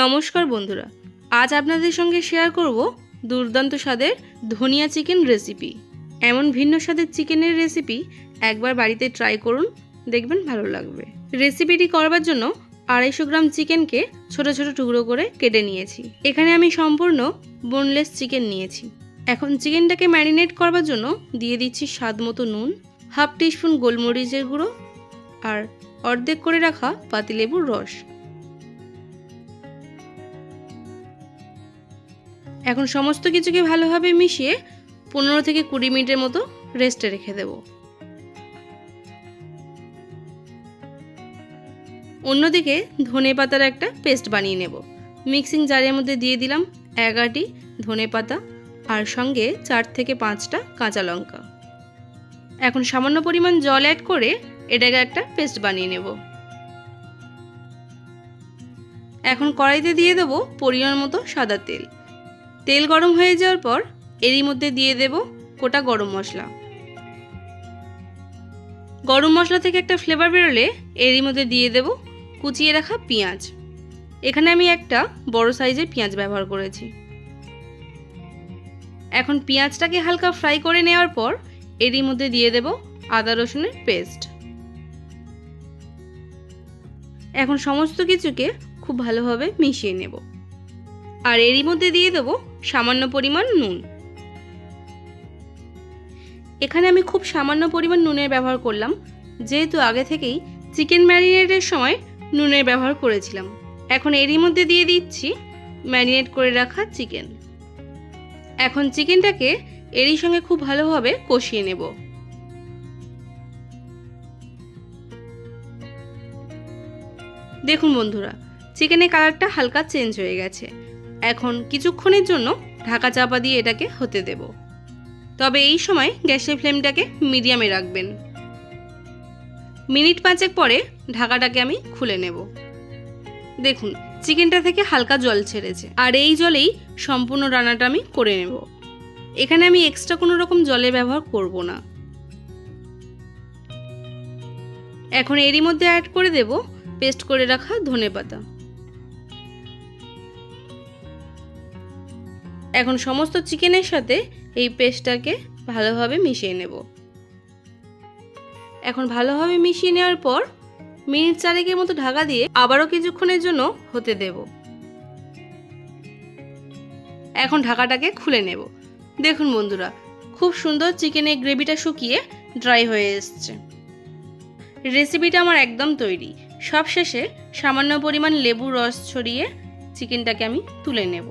নমস্কার বন্ধুরা, আজ আপনাদের সঙ্গে শেয়ার করব দুর্দান্ত স্বাদের ধনিয়া চিকেন রেসিপি। এমন ভিন্ন স্বাদের চিকেনের রেসিপি একবার বাড়িতে ট্রাই করুন, দেখবেন ভালো লাগবে। রেসিপিটি করবার জন্য 250 গ্রাম চিকেনকে ছোট ছোট টুকরো করে কেটে নিয়েছি। এখানে আমি সম্পূর্ণ বোনলেস চিকেন নিয়েছি। এখন চিকেনটাকে ম্যারিনেট করবার জন্য দিয়ে দিচ্ছি স্বাদ মতো নুন, হাফ টিস্পুন গোলমরিচের গুঁড়ো আর অর্ধেক করে রাখা পাতিলেবুর রস। এখন সমস্ত কিছুকে ভালোভাবে মিশিয়ে 15 থেকে 20 মিনিটের মতো রেস্টে রেখে দেব। অন্যদিকে ধনেপাতার একটা পেস্ট বানিয়ে নেব। মিক্সিং জারের মধ্যে দিয়ে দিলাম 11টি ধনেপাতা আর সঙ্গে 4 থেকে 5টা কাঁচা লঙ্কা। এখন সামান্য পরিমাণ জল অ্যাড করে এটাকে একটা পেস্ট বানিয়ে নেব। এখন কড়াইতে দিয়ে দেব পরিমাণ মতো সাদা তেল। তেল গরম হয়ে যাওয়ার পর এরই মধ্যে দিয়ে দেব গোটা গরম মশলা। গরম মশলা থেকে একটা ফ্লেভার বেরোলে এরই মধ্যে দিয়ে দেব কুচিয়ে রাখা পেঁয়াজ। এখানে আমি একটা বড় সাইজের পেঁয়াজ ব্যবহার করেছি। এখন পেঁয়াজটাকে হালকা ফ্রাই করে নেওয়ার পর এরই মধ্যে দিয়ে দেব আদা রসুনের পেস্ট। এখন সমস্ত কিছুকে খুব ভালোভাবে মিশিয়ে নেব আর এরই মধ্যে দিয়ে দেব সামান্য পরিমাণ নুন। এখানে আমি খুব সামান্য পরিমাণ নুনের ব্যবহার করলাম, যেহেতু আগে থেকেই চিকেন ম্যারিনেটের সময় নুনের ব্যবহার করেছিলাম। এখন এরই মধ্যে দিয়ে দিচ্ছি ম্যারিনেট করে রাখা চিকেন। এখন চিকেনটাকে এরই সঙ্গে খুব ভালোভাবে কষিয়ে নেব। দেখুন বন্ধুরা, চিকেনের কালারটা হালকা চেঞ্জ হয়ে গেছে। এখন কিছুক্ষণের জন্য ঢাকা চাপা দিয়ে এটাকে হতে দেব। তবে এই সময় গ্যাসের ফ্লেমটাকে মিডিয়ামে রাখবেন। মিনিট 5 পরে ঢাকাটাকে আমি খুলে নেব। দেখুন চিকেনটা থেকে হালকা জল ছেড়েছে আর এই জলেই সম্পূর্ণ রান্নাটা আমি করে নেব। এখানে আমি এক্সট্রা কোনো রকম জলের ব্যবহার করব না। এখন এরই মধ্যে অ্যাড করে দেব পেস্ট করে রাখা ধনেপাতা। এখন সমস্ত চিকেনের সাথে এই পেস্টটাকে ভালোভাবে মিশিয়ে নেব। এখন ভালোভাবে মিশিয়ে নেওয়ার পর মিনিট 4 মতো ঢাকা দিয়ে আবারও কিছুক্ষণের জন্য হতে দেব। এখন ঢাকাটাকে খুলে নেব। দেখুন বন্ধুরা, খুব সুন্দর চিকেনের গ্রেভিটা শুকিয়ে ড্রাই হয়ে এসছে। রেসিপিটা আমার একদম তৈরি। সবশেষে সামান্য পরিমাণ লেবুর রস ছড়িয়ে চিকেনটাকে আমি তুলে নেব।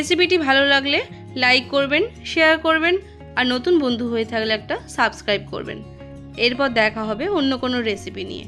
রেসিপিটি ভালো লাগলে লাইক করবেন, শেয়ার করবেন আর নতুন বন্ধু হয়ে থাকলে একটা সাবস্ক্রাইব করবেন। এরপর দেখা হবে অন্য কোনো রেসিপি নিয়ে।